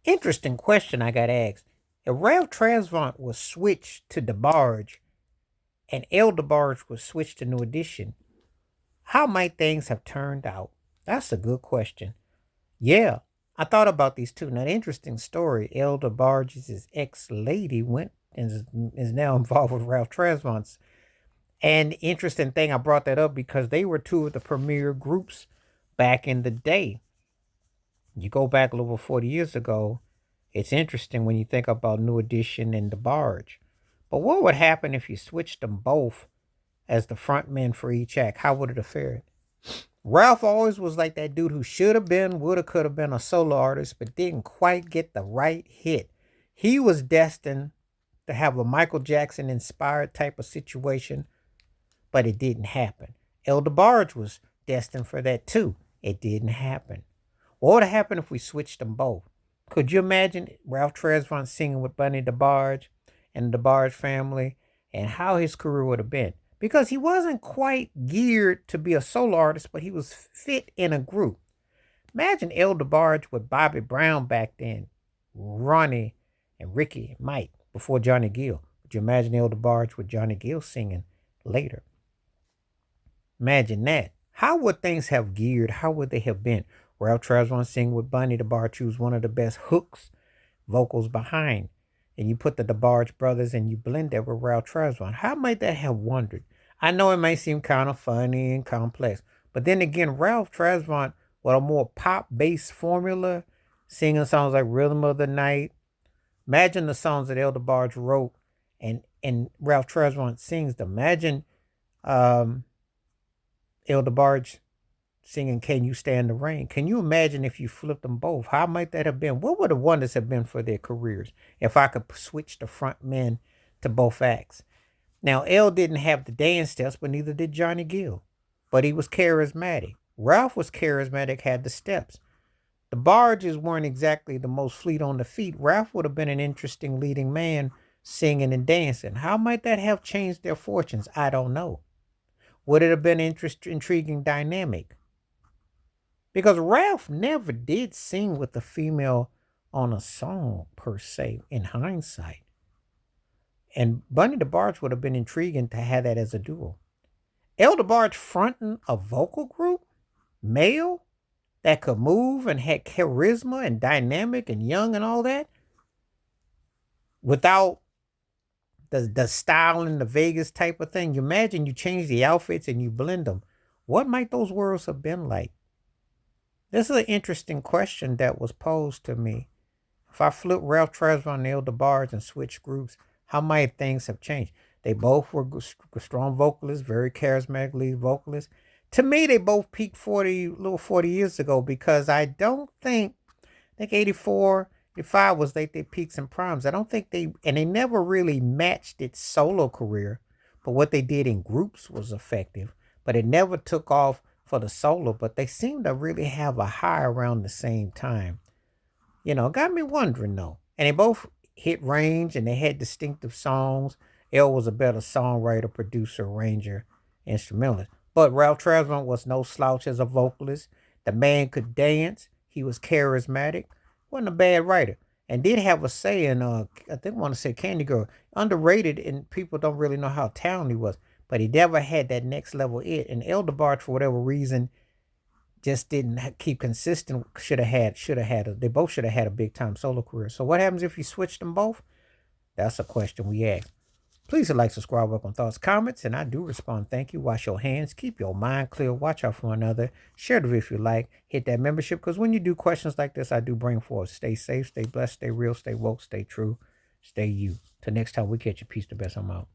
Interesting question I got asked. If Ralph Tresvant was switched to Debarge and El Debarge was switched to New Edition, how might things have turned out? That's a good question. Yeah, I thought about these too. Now, the interesting story, El Debarge's ex-lady went and is now involved with Ralph Tresvant's. And interesting thing, I brought that up because they were two of the premier groups back in the day. You go back a little over 40 years ago, it's interesting when you think about New Edition and Debarge. But what would happen if you switched them both as the front men for each act? How would it have fared? Ralph always was like that dude who should have been, would have, could have been a solo artist, but didn't quite get the right hit. He was destined to have a Michael Jackson inspired type of situation, but it didn't happen. El DeBarge was destined for that too. It didn't happen. What would have happened if we switched them both? Could you imagine Ralph Tresvant singing with Bunny DeBarge and the DeBarge family and how his career would have been? Because he wasn't quite geared to be a solo artist, but he was fit in a group. Imagine El DeBarge with Bobby Brown back then, Ronnie and Ricky and Mike before Johnny Gill. Would you imagine El DeBarge with Johnny Gill singing later? Imagine that. How would things have geared? How would they have been? Ralph Tresvant singing with Bunny DeBarge, who's one of the best hooks vocals behind. And you put the DeBarge brothers and you blend that with Ralph Tresvant. How might that have wondered? I know it may seem kind of funny and complex, but then again, Ralph Tresvant with a more pop-based formula, singing songs like Rhythm of the Night. Imagine the songs that El DeBarge wrote and Ralph Tresvant sings them. Imagine um, El DeBarge singing Can You Stand the Rain. Can you imagine if you flipped them both? How might that have been? What would the wonders have been for their careers if I could switch the front men to both acts? Now, L didn't have the dance steps, but neither did Johnny Gill. But he was charismatic. Ralph was charismatic, had the steps. The Barges weren't exactly the most fleet on the feet. Ralph would have been an interesting leading man singing and dancing. How might that have changed their fortunes? I don't know. Would it have been an intriguing dynamic? Because Ralph never did sing with a female on a song per se, in hindsight. And Bunny DeBarge would have been intriguing to have that as a duo. El DeBarge fronting a vocal group, male, that could move and had charisma and dynamic and young and all that, without the style and the Vegas type of thing. You imagine you change the outfits and you blend them. What might those worlds have been like? This is an interesting question that was posed to me. If I flip Ralph Tresvant and El DeBarge and switch groups, how might things have changed? They both were strong vocalists, very charismatic lead vocalists. To me, they both peaked 40 years ago because I think 84, 85 was like their peaks and primes. I don't think and they never really matched its solo career, but what they did in groups was effective. But it never took off for the solo, but they seem to really have a high around the same time. Got me wondering though. And they both hit range and they had distinctive songs. L was a better songwriter, producer, arranger, instrumentalist. But Ralph Tresvant was no slouch as a vocalist. The man could dance. He was charismatic. Wasn't a bad writer. And did have a say in, I think I want to say Candy Girl. Underrated and people don't really know how talented he was. But he never had that next level it. And El DeBarge, for whatever reason, just didn't keep consistent. They both should have had a big time solo career. So what happens if you switch them both? That's a question we ask. Please like, subscribe, work on thoughts, comments, and I do respond. Thank you. Wash your hands. Keep your mind clear. Watch out for one another. Share the video if you like. Hit that membership because when you do questions like this, I do bring forth. Stay safe, stay blessed, stay real, stay woke, stay true, stay you. Till next time we catch you. Peace, the best. I'm out.